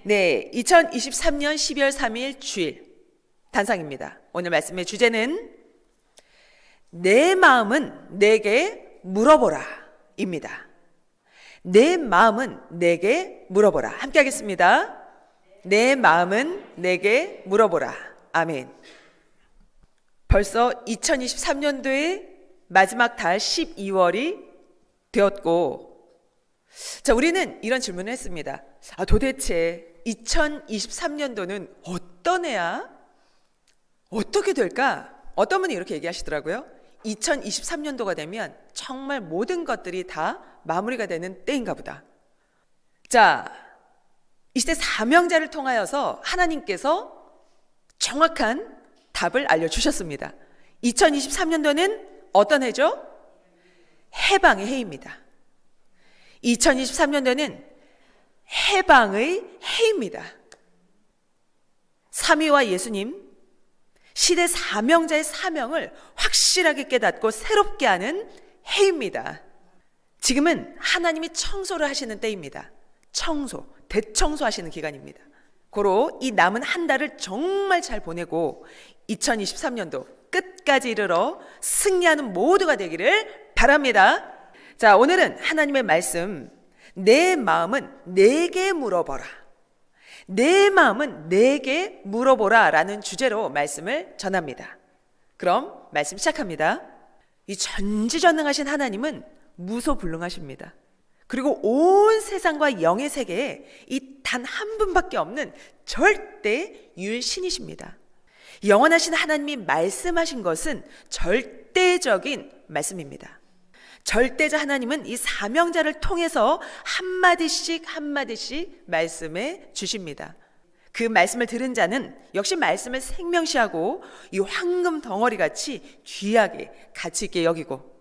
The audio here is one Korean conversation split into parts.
네, 2023년 12월 3일 주일 단상입니다. 오늘 말씀의 주제는 내 마음은 내게 물어보라 입니다. 내 마음은 내게 물어보라. 함께 하겠습니다. 내 마음은 내게 물어보라. 아멘. 벌써 2023년도의 마지막 달 12월이 되었고, 자, 우리는 이런 질문을 했습니다. 도대체 2023년도는 어떤 해야? 어떻게 될까? 어떤 분이 이렇게 얘기하시더라고요. 2023년도가 되면 정말 모든 것들이 다 마무리가 되는 때인가 보다. 자, 이 시대 사명자를 통하여서 하나님께서 정확한 답을 알려주셨습니다. 2023년도는 어떤 해죠? 해방의 해입니다. 2023년도는 해방의 해입니다. 삼위와 예수님, 시대 사명자의 사명을 확실하게 깨닫고 새롭게 하는 해입니다. 지금은 하나님이 청소를 하시는 때입니다. 청소, 대청소하시는 기간입니다. 고로 이 남은 한 달을 정말 잘 보내고 2023년도 끝까지 이르러 승리하는 모두가 되기를 바랍니다. 자, 오늘은 하나님의 말씀, 내 마음은 내게 물어보라. 내 마음은 내게 물어보라 라는 주제로 말씀을 전합니다. 그럼 말씀 시작합니다. 이 전지전능하신 하나님은 무소불능하십니다. 그리고 온 세상과 영의 세계에 이 단 한 분밖에 없는 절대 유일신이십니다. 영원하신 하나님이 말씀하신 것은 절대적인 말씀입니다. 절대자 하나님은 이 사명자를 통해서 한마디씩 말씀해 주십니다. 그 말씀을 들은 자는 역시 말씀을 생명시하고 이 황금 덩어리같이 귀하게 가치 있게 여기고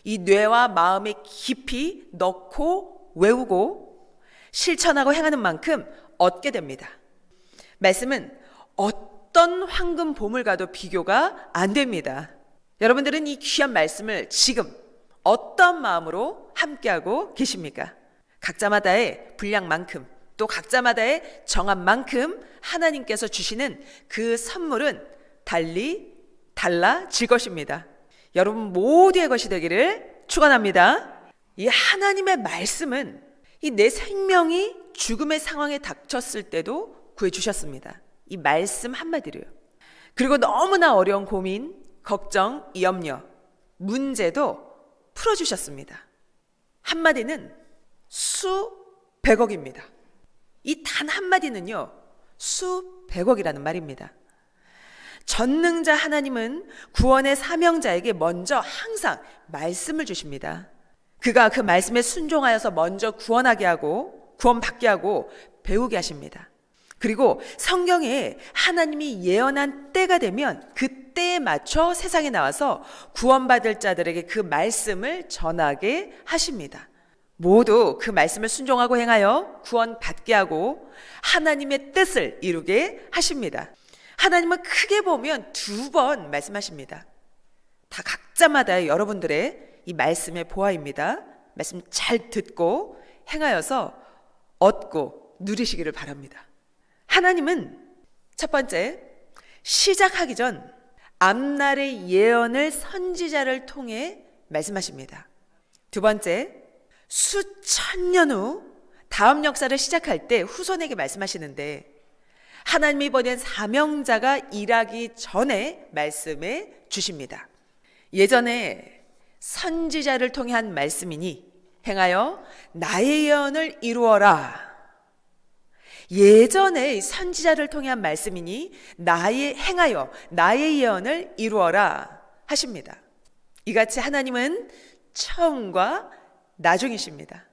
이 뇌와 마음에 깊이 넣고 외우고 실천하고 행하는 만큼 얻게 됩니다. 말씀은 어떤 황금 보물과도 비교가 안 됩니다. 여러분들은 이 귀한 말씀을 지금 어떤 마음으로 함께하고 계십니까? 각자마다의 분량만큼 또 각자마다의 정함만큼 하나님께서 주시는 그 선물은 달라질 것입니다. 여러분 모두의 것이 되기를 축원합니다. 이 하나님의 말씀은 이 내 생명이 죽음의 상황에 닥쳤을 때도 구해주셨습니다. 이 말씀 한마디로요. 그리고 너무나 어려운 고민, 걱정, 염려, 문제도 풀어주셨습니다. 한마디는 수백억입니다. 이 단 한마디는요, 수백억이라는 말입니다. 전능자 하나님은 구원의 사명자에게 먼저 항상 말씀을 주십니다. 그가 그 말씀에 순종하여서 먼저 구원하게 하고 구원받게 하고 배우게 하십니다. 그리고 성경에 하나님이 예언한 때가 되면 그 때에 맞춰 세상에 나와서 구원받을 자들에게 그 말씀을 전하게 하십니다. 모두 그 말씀을 순종하고 행하여 구원받게 하고 하나님의 뜻을 이루게 하십니다. 하나님은 크게 보면 2번 말씀하십니다. 다 각자마다 여러분들의 이 말씀의 보아입니다. 말씀 잘 듣고 행하여서 얻고 누리시기를 바랍니다. 하나님은 첫 번째, 시작하기 전 앞날의 예언을 선지자를 통해 말씀하십니다. 두 번째, 수천 년 후 다음 역사를 시작할 때 후손에게 말씀하시는데 하나님이 보낸 사명자가 일하기 전에 말씀해 주십니다. 예전에 선지자를 통해 한 말씀이니 행하여 나의 예언을 이루어라. 예전에 선지자를 통해 한 말씀이니 행하여 나의 예언을 이루어라 하십니다. 이같이 하나님은 처음과 나중이십니다.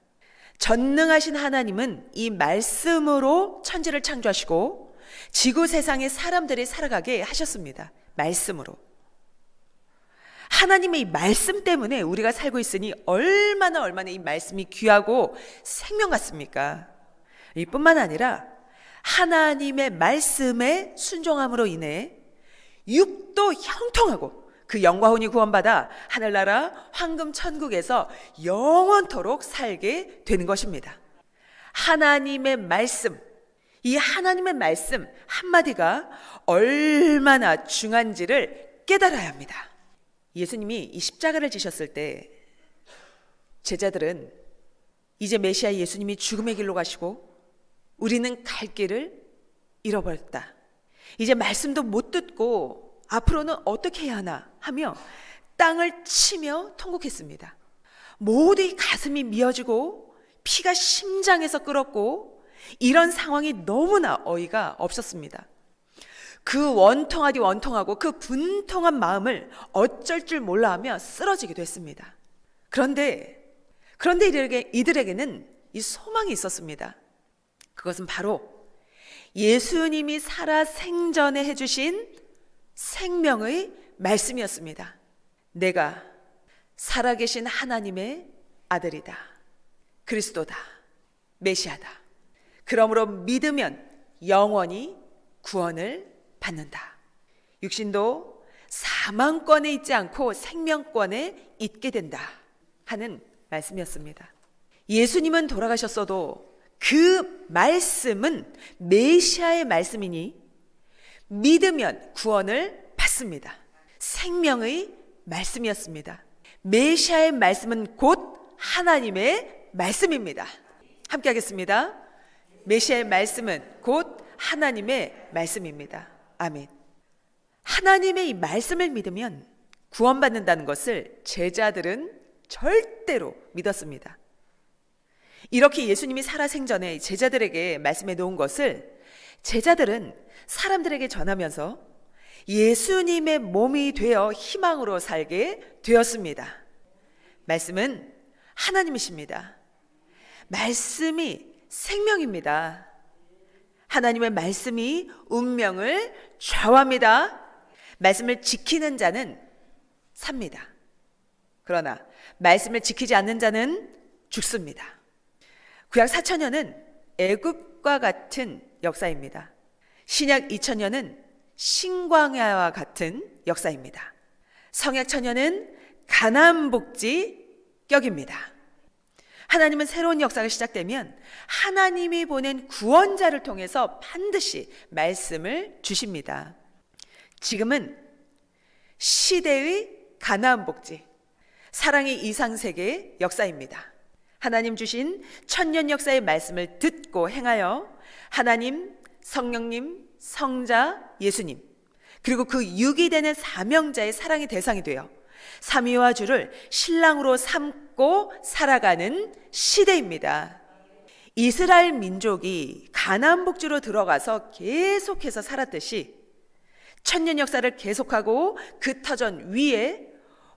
전능하신 하나님은 이 말씀으로 천지를 창조하시고 지구 세상에 사람들이 살아가게 하셨습니다. 말씀으로. 하나님의 이 말씀 때문에 우리가 살고 있으니 얼마나 이 말씀이 귀하고 생명 같습니까? 이뿐만 아니라 하나님의 말씀에 순종함으로 인해 육도 형통하고 그 영과 혼이 구원받아 하늘나라 황금 천국에서 영원토록 살게 되는 것입니다. 하나님의 말씀, 이 하나님의 말씀 한마디가 얼마나 중요한지를 깨달아야 합니다. 예수님이 이 십자가를 지셨을 때 제자들은 이제 메시아 예수님이 죽음의 길로 가시고 우리는 갈 길을 잃어버렸다. 이제 말씀도 못 듣고 앞으로는 어떻게 해야 하나 하며 땅을 치며 통곡했습니다. 모두 가슴이 미어지고 피가 심장에서 끓었고 이런 상황이 너무나 어이가 없었습니다. 그 원통하고 그 분통한 마음을 어쩔 줄 몰라 하며 쓰러지기도 했습니다. 그런데 이들에게는 이 소망이 있었습니다. 그것은 바로 예수님이 살아 생전에 해주신 생명의 말씀이었습니다. 내가 살아계신 하나님의 아들이다. 그리스도다. 메시아다. 그러므로 믿으면 영원히 구원을 받는다. 육신도 사망권에 있지 않고 생명권에 있게 된다 하는 말씀이었습니다. 예수님은 돌아가셨어도 그 말씀은 메시아의 말씀이니 믿으면 구원을 받습니다. 생명의 말씀이었습니다. 메시아의 말씀은 곧 하나님의 말씀입니다. 함께 하겠습니다. 메시아의 말씀은 곧 하나님의 말씀입니다. 아멘. 하나님의 이 말씀을 믿으면 구원받는다는 것을 제자들은 절대로 믿었습니다. 이렇게 예수님이 살아생전에 제자들에게 말씀해 놓은 것을 제자들은 사람들에게 전하면서 예수님의 몸이 되어 희망으로 살게 되었습니다. 말씀은 하나님이십니다. 말씀이 생명입니다. 하나님의 말씀이 운명을 좌우합니다. 말씀을 지키는 자는 삽니다. 그러나 말씀을 지키지 않는 자는 죽습니다. 구약 4,000년은 애굽과 같은 역사입니다. 신약 2,000년은 신광야와 같은 역사입니다. 성약 1,000년은 가나안 복지 격입니다. 하나님은 새로운 역사가 시작되면 하나님이 보낸 구원자를 통해서 반드시 말씀을 주십니다. 지금은 시대의 가나안 복지, 사랑의 이상세계의 역사입니다. 하나님 주신 천년 역사의 말씀을 듣고 행하여 하나님, 성령님, 성자, 예수님 그리고 그 육이 되는 사명자의 사랑의 대상이 되어 삼위와 주를 신랑으로 삼고 살아가는 시대입니다. 이스라엘 민족이 가나안 복지로 들어가서 계속해서 살았듯이 천년 역사를 계속하고 그 터전 위에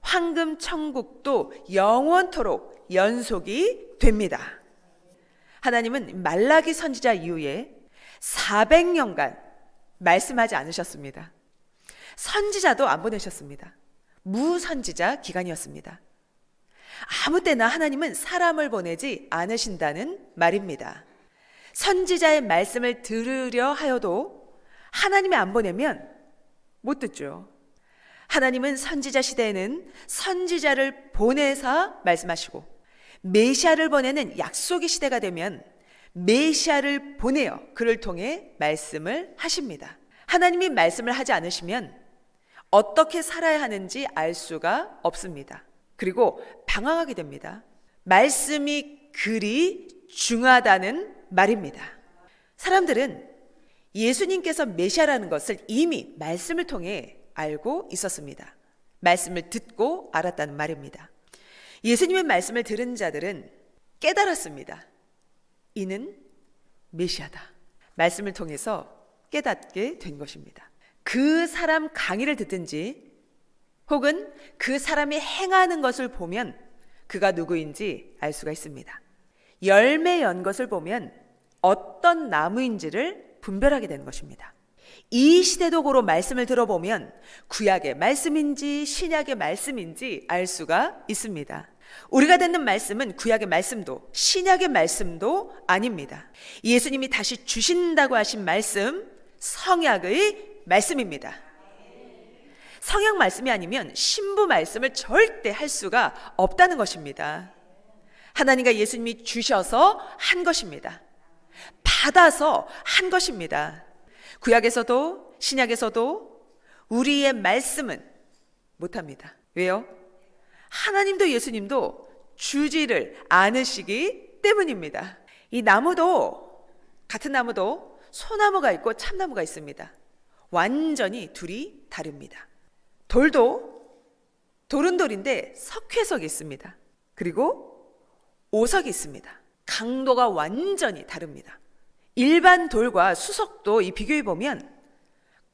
황금 천국도 영원토록 연속이 됩니다. 하나님은 말라기 선지자 이후에 400년간 말씀하지 않으셨습니다. 선지자도 안 보내셨습니다. 무선지자 기간이었습니다. 아무 때나 하나님은 사람을 보내지 않으신다는 말입니다. 선지자의 말씀을 들으려 하여도 하나님이 안 보내면 못 듣죠. 하나님은 선지자 시대에는 선지자를 보내사 말씀하시고 메시아를 보내는 약속의 시대가 되면 메시아를 보내어 그를 통해 말씀을 하십니다. 하나님이 말씀을 하지 않으시면 어떻게 살아야 하는지 알 수가 없습니다. 그리고 방황하게 됩니다. 말씀이 그리 중하다는 말입니다. 사람들은 예수님께서 메시아라는 것을 이미 말씀을 통해 알고 있었습니다. 말씀을 듣고 알았다는 말입니다. 예수님의 말씀을 들은 자들은 깨달았습니다. 이는 메시아다. 말씀을 통해서 깨닫게 된 것입니다. 그 사람 강의를 듣든지 혹은 그 사람이 행하는 것을 보면 그가 누구인지 알 수가 있습니다. 열매 연 것을 보면 어떤 나무인지를 분별하게 되는 것입니다. 이 시대도 고로 말씀을 들어보면 구약의 말씀인지 신약의 말씀인지 알 수가 있습니다. 우리가 듣는 말씀은 구약의 말씀도 신약의 말씀도 아닙니다. 예수님이 다시 주신다고 하신 말씀, 성약의 말씀입니다. 성약 말씀이 아니면 신부 말씀을 절대 할 수가 없다는 것입니다. 하나님과 예수님이 주셔서 한 것입니다. 받아서 한 것입니다. 구약에서도 신약에서도 우리의 말씀은 못합니다. 왜요? 하나님도 예수님도 주지를 않으시기 때문입니다. 이 나무도, 같은 나무도 소나무가 있고 참나무가 있습니다. 완전히 둘이 다릅니다. 돌은 돌인데 석회석이 있습니다. 그리고 오석이 있습니다. 강도가 완전히 다릅니다. 일반 돌과 수석도 이 비교해 보면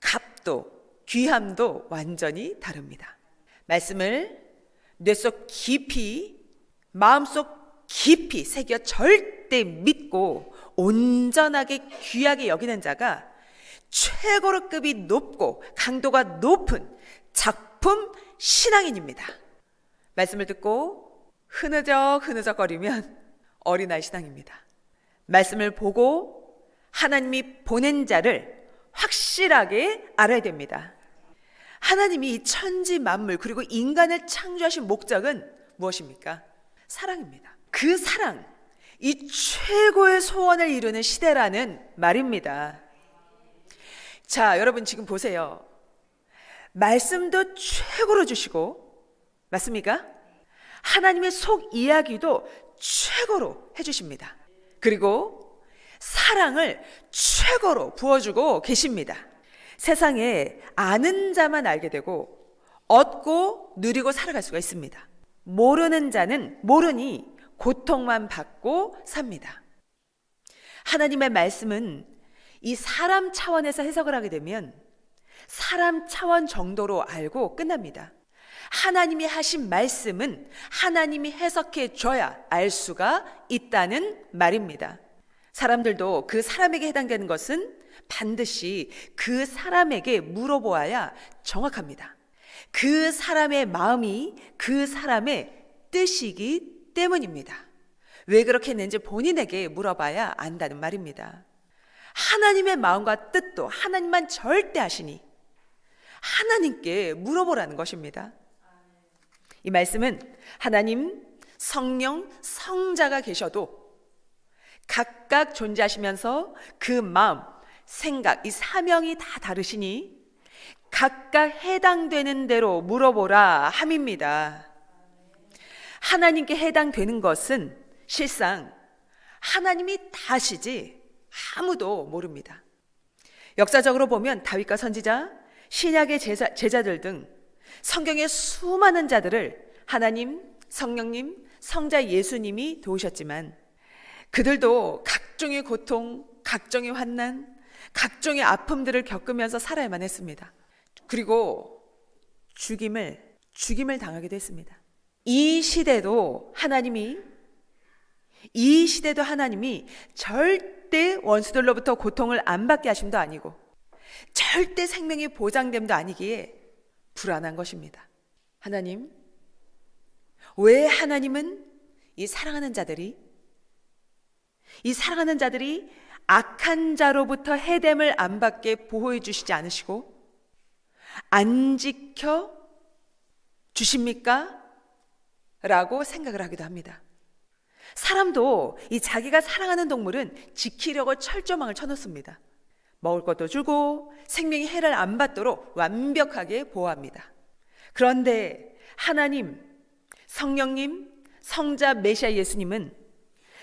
값도 귀함도 완전히 다릅니다. 말씀을 뇌속 깊이, 마음속 깊이 새겨 절대 믿고 온전하게 귀하게 여기는 자가 최고로 급이 높고 강도가 높은 작품 신앙인입니다. 말씀을 듣고 흐느적거리면 어린아이 신앙입니다. 말씀을 보고 하나님이 보낸 자를 확실하게 알아야 됩니다. 하나님이 이 천지 만물 그리고 인간을 창조하신 목적은 무엇입니까? 사랑입니다. 그 사랑, 이 최고의 소원을 이루는 시대라는 말입니다. 자, 여러분 지금 보세요. 말씀도 최고로 주시고, 맞습니까? 하나님의 속 이야기도 최고로 해주십니다. 그리고 사랑을 최고로 부어주고 계십니다. 세상에 아는 자만 알게 되고 얻고 누리고 살아갈 수가 있습니다. 모르는 자는 모르니 고통만 받고 삽니다. 하나님의 말씀은 이 사람 차원에서 해석을 하게 되면 사람 차원 정도로 알고 끝납니다. 하나님이 하신 말씀은 하나님이 해석해 줘야 알 수가 있다는 말입니다. 사람들도 그 사람에게 해당되는 것은 반드시 그 사람에게 물어보아야 정확합니다. 그 사람의 마음이 그 사람의 뜻이기 때문입니다. 왜 그렇게 했는지 본인에게 물어봐야 안다는 말입니다. 하나님의 마음과 뜻도 하나님만 절대 아시니 하나님께 물어보라는 것입니다. 이 말씀은 하나님, 성령, 성자가 계셔도 각각 존재하시면서 그 마음, 생각, 이 사명이 다 다르시니 각각 해당되는 대로 물어보라 함입니다. 하나님께 해당되는 것은 실상 하나님이 다 아시지 아무도 모릅니다. 역사적으로 보면 다윗과 선지자, 신약의 제자들 등 성경의 수많은 자들을 하나님, 성령님, 성자 예수님이 도우셨지만 그들도 각종의 고통, 각종의 환난, 각종의 아픔들을 겪으면서 살아야만 했습니다. 그리고 죽임을 당하기도 했습니다. 이 시대도 하나님이 절대 원수들로부터 고통을 안 받게 하심도 아니고 절대 생명이 보장됨도 아니기에 불안한 것입니다. 하나님, 왜 하나님은 이 사랑하는 자들이 악한 자로부터 해됨을 안 받게 보호해 주시지 않으시고 안 지켜 주십니까? 라고 생각을 하기도 합니다. 사람도 이 자기가 사랑하는 동물은 지키려고 철조망을 쳐놓습니다. 먹을 것도 주고 생명이 해를 안 받도록 완벽하게 보호합니다. 그런데 하나님, 성령님, 성자 메시아 예수님은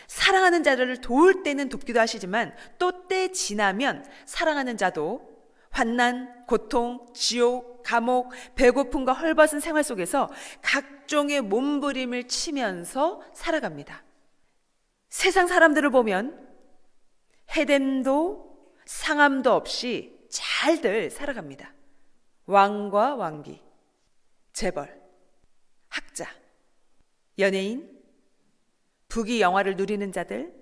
사랑하는 자들을 도울 때는 돕기도 하시지만 또 때 지나면 사랑하는 자도 환난, 고통, 지옥, 감옥, 배고픔과 헐벗은 생활 속에서 각종의 몸부림을 치면서 살아갑니다. 세상 사람들을 보면 해됨도 상함도 없이 잘들 살아갑니다. 왕과 왕비, 재벌, 학자, 연예인, 부귀 영화를 누리는 자들,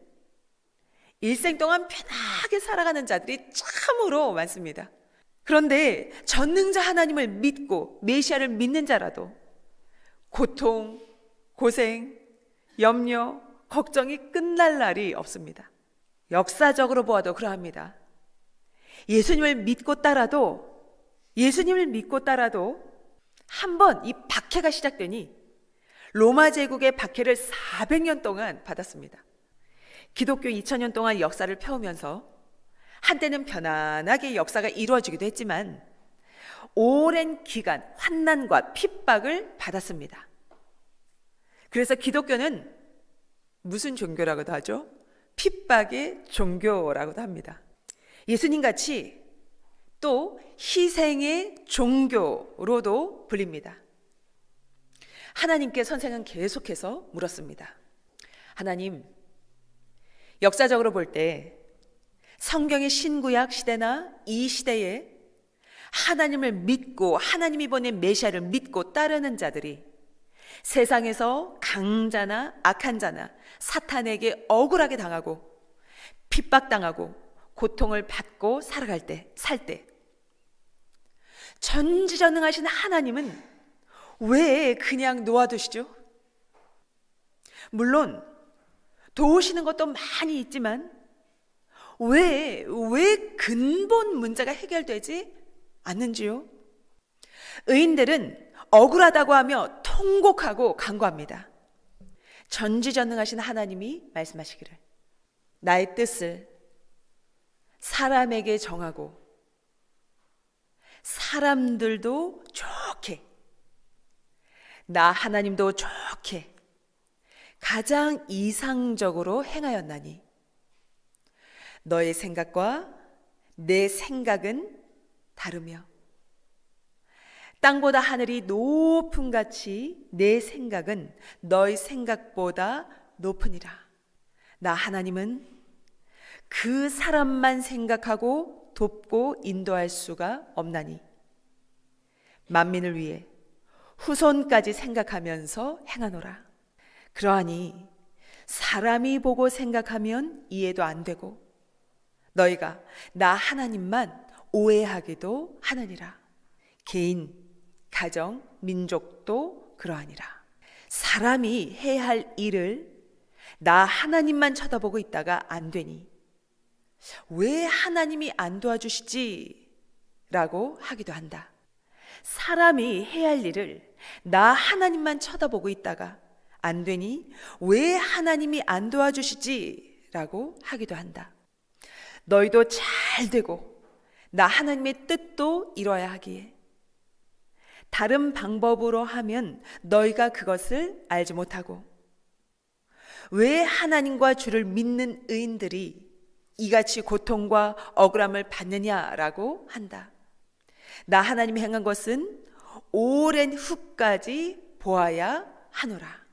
일생 동안 편하게 살아가는 자들이 참으로 많습니다. 그런데 전능자 하나님을 믿고 메시아를 믿는 자라도 고통, 고생, 염려, 걱정이 끝날 날이 없습니다. 역사적으로 보아도 그러합니다. 예수님을 믿고 따라도 한번 이 박해가 시작되니 로마 제국의 박해를 400년 동안 받았습니다. 기독교 2000년 동안 역사를 펴오면서 한때는 편안하게 역사가 이루어지기도 했지만 오랜 기간 환난과 핍박을 받았습니다. 그래서 기독교는 무슨 종교라고도 하죠? 핍박의 종교라고도 합니다. 예수님같이 또 희생의 종교로도 불립니다. 하나님께 선생은 계속해서 물었습니다. 하나님, 역사적으로 볼 때 성경의 신구약 시대나 이 시대에 하나님을 믿고 하나님이 보낸 메시아를 믿고 따르는 자들이 세상에서 강자나 악한 자나 사탄에게 억울하게 당하고 핍박당하고 고통을 받고 살 때 전지전능하신 하나님은 왜 그냥 놓아두시죠? 물론 도우시는 것도 많이 있지만 왜 근본 문제가 해결되지 않는지요? 의인들은 억울하다고 하며 통곡하고 간구합니다. 전지전능하신 하나님이 말씀하시기를 나의 뜻을 사람에게 정하고 사람들도 좋게 나 하나님도 좋게 가장 이상적으로 행하였나니 너의 생각과 내 생각은 다르며 땅보다 하늘이 높음 같이 내 생각은 너의 생각보다 높으니라. 나 하나님은 그 사람만 생각하고 돕고 인도할 수가 없나니 만민을 위해 후손까지 생각하면서 행하노라. 그러하니 사람이 보고 생각하면 이해도 안 되고 너희가 나 하나님만 오해하기도 하느니라. 개인, 가정, 민족도 그러하니라. 사람이 해야 할 일을 나 하나님만 쳐다보고 있다가 안 되니 왜 하나님이 안 도와주시지? 라고 하기도 한다. 사람이 해야 할 일을 나 하나님만 쳐다보고 있다가 안 되니 왜 하나님이 안 도와주시지? 라고 하기도 한다. 너희도 잘 되고 나 하나님의 뜻도 이뤄야 하기에 다른 방법으로 하면 너희가 그것을 알지 못하고 왜 하나님과 주를 믿는 의인들이 이같이 고통과 억울함을 받느냐라고 한다. 나 하나님이 행한 것은 오랜 후까지 보아야 하노라.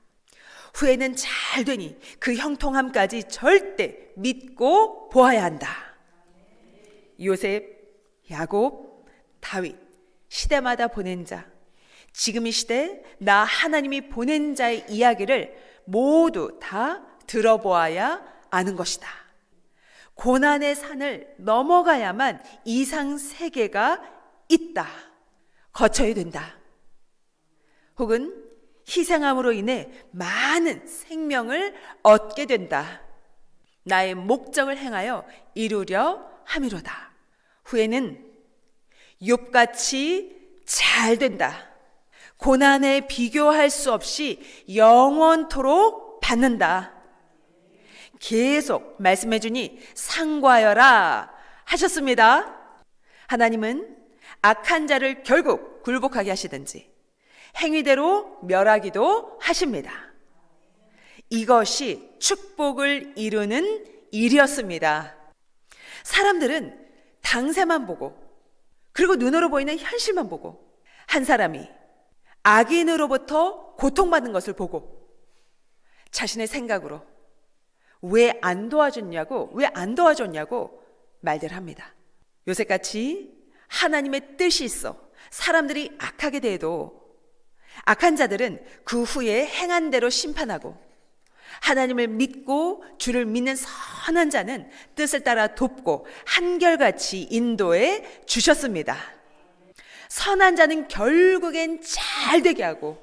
후에는 잘 되니 그 형통함까지 절대 믿고 보아야 한다. 요셉, 야곱, 다윗 시대마다 보낸 자, 지금 이 시대 나 하나님이 보낸 자의 이야기를 모두 다 들어보아야 아는 것이다. 고난의 산을 넘어가야만 이상 세계가 있다. 거쳐야 된다. 혹은 희생함으로 인해 많은 생명을 얻게 된다. 나의 목적을 행하여 이루려 함이로다. 후에는 욥같이 잘 된다. 고난에 비교할 수 없이 영원토록 받는다. 계속 말씀해 주니 상과하여라 하셨습니다. 하나님은 악한 자를 결국 굴복하게 하시든지 행위대로 멸하기도 하십니다. 이것이 축복을 이루는 일이었습니다. 사람들은 당세만 보고 그리고 눈으로 보이는 현실만 보고 한 사람이 악인으로부터 고통받는 것을 보고 자신의 생각으로 왜 안 도와줬냐고 말들 합니다. 요새같이 하나님의 뜻이 있어 사람들이 악하게 대해도 악한 자들은 그 후에 행한 대로 심판하고 하나님을 믿고 주를 믿는 선한 자는 뜻을 따라 돕고 한결같이 인도해 주셨습니다. 선한 자는 결국엔 잘 되게 하고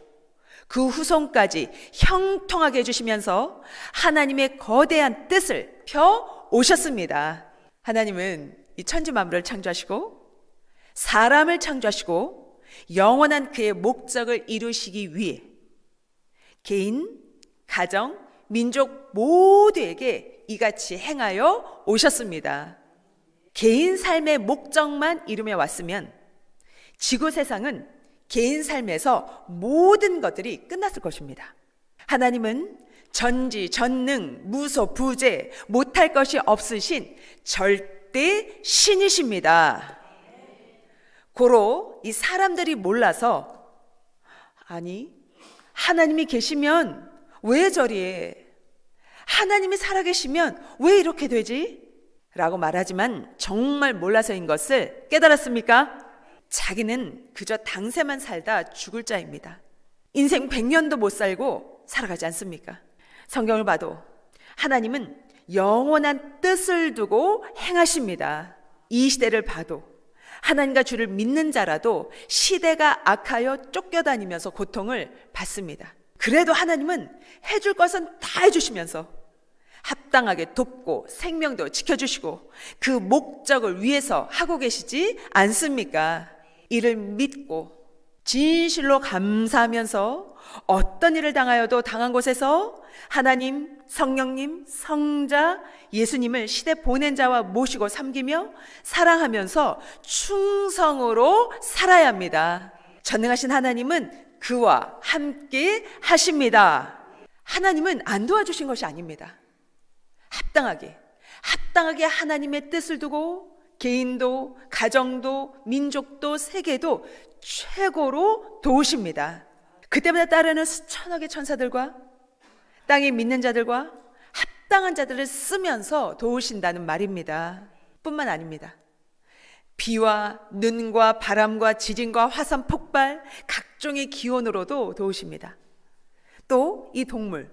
그 후손까지 형통하게 해주시면서 하나님의 거대한 뜻을 펴 오셨습니다. 하나님은 이 천지 만물을 창조하시고 사람을 창조하시고 영원한 그의 목적을 이루시기 위해 개인, 가정, 민족 모두에게 이같이 행하여 오셨습니다. 개인 삶의 목적만 이루며 왔으면 지구 세상은 개인 삶에서 모든 것들이 끝났을 것입니다. 하나님은 전지전능, 무소부재, 못할 것이 없으신 절대 신이십니다. 고로 이 사람들이 몰라서 아니 하나님이 계시면 왜 저리 하나님이 살아계시면 왜 이렇게 되지? 라고 말하지만 정말 몰라서인 것을 깨달았습니까? 자기는 그저 당세만 살다 죽을 자입니다. 인생 100년도 못 살고 살아가지 않습니까? 성경을 봐도 하나님은 영원한 뜻을 두고 행하십니다. 이 시대를 봐도 하나님과 주를 믿는 자라도 시대가 악하여 쫓겨다니면서 고통을 받습니다. 그래도 하나님은 해줄 것은 다 해주시면서 합당하게 돕고 생명도 지켜주시고 그 목적을 위해서 하고 계시지 않습니까? 이를 믿고 진실로 감사하면서 어떤 일을 당하여도 당한 곳에서 하나님, 성령님, 성자, 예수님을 시대 보낸 자와 모시고 섬기며 사랑하면서 충성으로 살아야 합니다. 전능하신 하나님은 그와 함께 하십니다. 하나님은 안 도와주신 것이 아닙니다. 합당하게 하나님의 뜻을 두고 개인도, 가정도, 민족도, 세계도 최고로 도우십니다. 그때마다 따르는 수천억의 천사들과 땅에 믿는 자들과 합당한 자들을 쓰면서 도우신다는 말입니다. 뿐만 아닙니다. 비와 눈과 바람과 지진과 화산 폭발, 각종의 기온으로도 도우십니다. 또 이 동물,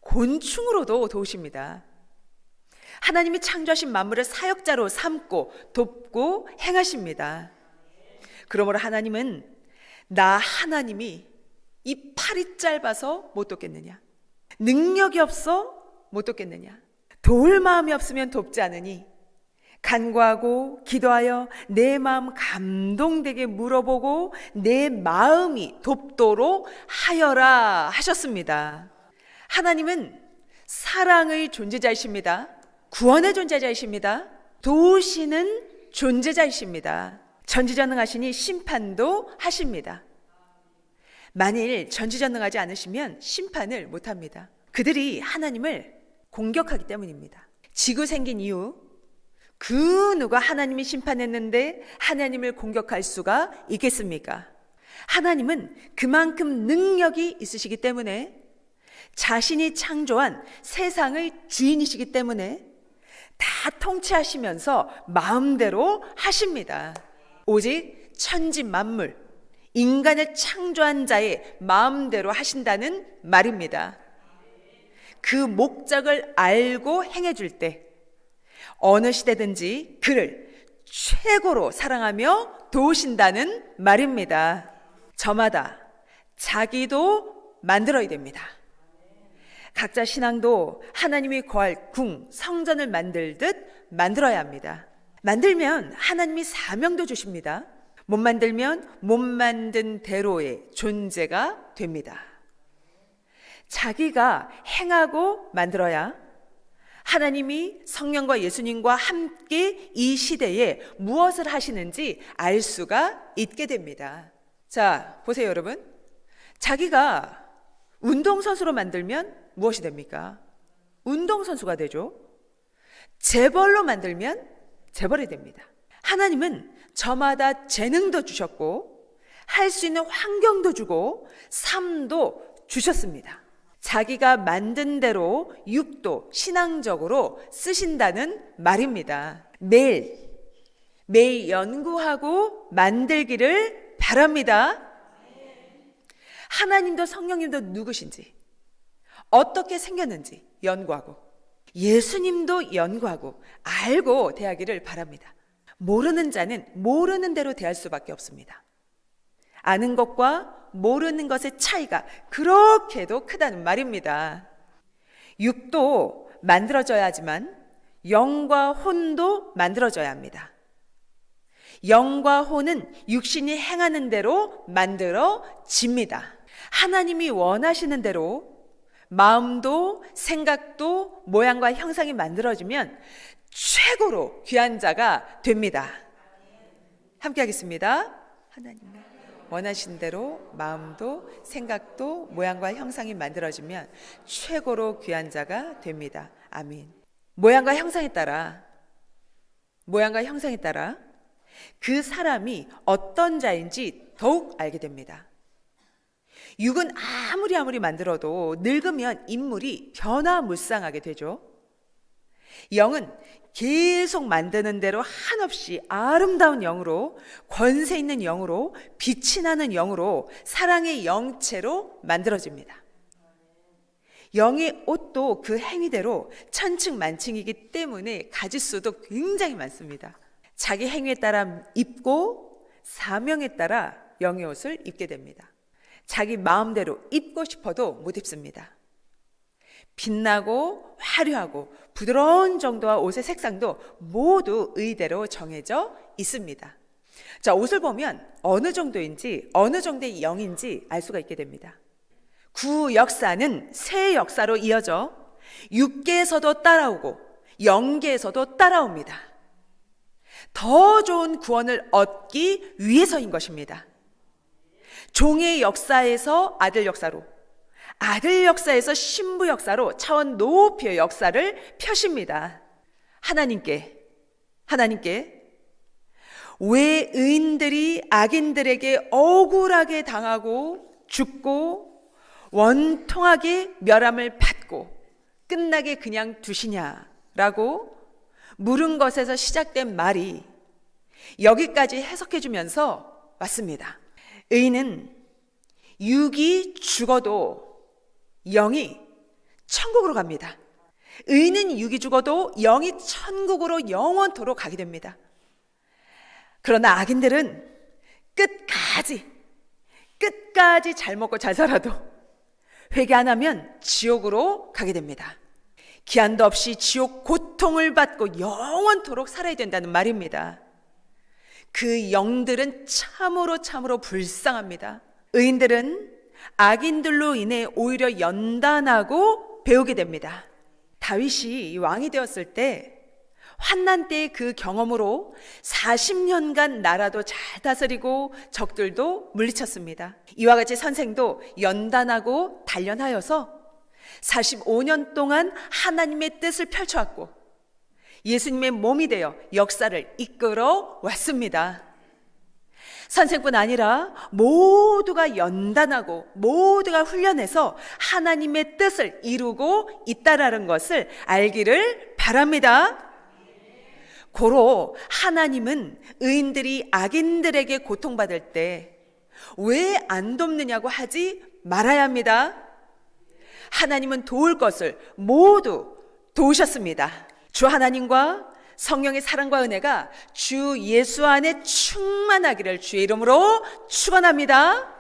곤충으로도 도우십니다. 하나님이 창조하신 만물을 사역자로 삼고 돕고 행하십니다. 그러므로 하나님은 나 하나님이 이 팔이 짧아서 못 돕겠느냐? 능력이 없어 못 돕겠느냐? 도울 마음이 없으면 돕지 않으니 간구하고 기도하여 내 마음 감동되게 물어보고 내 마음이 돕도록 하여라 하셨습니다. 하나님은 사랑의 존재자이십니다. 구원의 존재자이십니다. 도우시는 존재자이십니다. 전지전능하시니 심판도 하십니다. 만일 전지전능하지 않으시면 심판을 못합니다. 그들이 하나님을 공격하기 때문입니다. 지구 생긴 이후 그 누가 하나님이 심판했는데 하나님을 공격할 수가 있겠습니까? 하나님은 그만큼 능력이 있으시기 때문에 자신이 창조한 세상의 주인이시기 때문에 다 통치하시면서 마음대로 하십니다. 오직 천지 만물, 인간을 창조한 자의 마음대로 하신다는 말입니다. 그 목적을 알고 행해줄 때 어느 시대든지 그를 최고로 사랑하며 도우신다는 말입니다. 저마다 자기도 만들어야 됩니다. 각자 신앙도 하나님이 거할 궁, 성전을 만들듯 만들어야 합니다. 만들면 하나님이 사명도 주십니다. 못 만들면 못 만든 대로의 존재가 됩니다. 자기가 행하고 만들어야 하나님이 성령과 예수님과 함께 이 시대에 무엇을 하시는지 알 수가 있게 됩니다. 자, 보세요 여러분. 자기가 운동선수로 만들면 무엇이 됩니까? 운동선수가 되죠. 재벌로 만들면 재벌이 됩니다. 하나님은 저마다 재능도 주셨고 할 수 있는 환경도 주고 삶도 주셨습니다. 자기가 만든 대로 육도 신앙적으로 쓰신다는 말입니다. 매일 연구하고 만들기를 바랍니다. 하나님도 성령님도 누구신지 어떻게 생겼는지 연구하고 예수님도 연구하고 알고 대하기를 바랍니다. 모르는 자는 모르는 대로 대할 수밖에 없습니다. 아는 것과 모르는 것의 차이가 그렇게도 크다는 말입니다. 육도 만들어져야 하지만 영과 혼도 만들어져야 합니다. 영과 혼은 육신이 행하는 대로 만들어집니다. 하나님이 원하시는 대로 마음도 생각도 모양과 형상이 만들어지면 최고로 귀한 자가 됩니다. 함께 하겠습니다. 하나님 원하신 대로 마음도 생각도 모양과 형상이 만들어지면 최고로 귀한 자가 됩니다. 아멘. 모양과 형상에 따라 그 사람이 어떤 자인지 더욱 알게 됩니다. 육은 아무리 만들어도 늙으면 인물이 변화무쌍하게 되죠. 영은 계속 만드는 대로 한없이 아름다운 영으로, 권세 있는 영으로, 빛이 나는 영으로, 사랑의 영체로 만들어집니다. 영의 옷도 그 행위대로 천층만층이기 때문에 가짓수도 굉장히 많습니다. 자기 행위에 따라 입고 사명에 따라 영의 옷을 입게 됩니다. 자기 마음대로 입고 싶어도 못 입습니다. 빛나고 화려하고 부드러운 정도와 옷의 색상도 모두 의대로 정해져 있습니다. 자, 옷을 보면 어느 정도인지 어느 정도의 영인지 알 수가 있게 됩니다. 구 역사는 새 역사로 이어져 육계에서도 따라오고 영계에서도 따라옵니다. 더 좋은 구원을 얻기 위해서인 것입니다. 종의 역사에서 아들 역사로, 아들 역사에서 신부 역사로 차원 높이의 역사를 펴십니다. 하나님께 왜 의인들이 악인들에게 억울하게 당하고 죽고 원통하게 멸함을 받고 끝나게 그냥 두시냐라고 물은 것에서 시작된 말이 여기까지 해석해 주면서 왔습니다. 의인은 육이 죽어도 영이 천국으로 갑니다. 의인은 육이 죽어도 영이 천국으로 영원토록 가게 됩니다. 그러나 악인들은 끝까지 잘 먹고 잘 살아도 회개 안 하면 지옥으로 가게 됩니다. 기한도 없이 지옥 고통을 받고 영원토록 살아야 된다는 말입니다. 그 영들은 참으로 불쌍합니다. 의인들은 악인들로 인해 오히려 연단하고 배우게 됩니다. 다윗이 왕이 되었을 때 환난 때의 그 경험으로 40년간 나라도 잘 다스리고 적들도 물리쳤습니다. 이와 같이 선생도 연단하고 단련하여서 45년 동안 하나님의 뜻을 펼쳐왔고 예수님의 몸이 되어 역사를 이끌어 왔습니다. 선생뿐 아니라 모두가 연단하고 모두가 훈련해서 하나님의 뜻을 이루고 있다라는 것을 알기를 바랍니다. 고로 하나님은 의인들이 악인들에게 고통받을 때 왜 안 돕느냐고 하지 말아야 합니다. 하나님은 도울 것을 모두 도우셨습니다. 주 하나님과 성령의 사랑과 은혜가 주 예수 안에 충만하기를 주의 이름으로 축원합니다.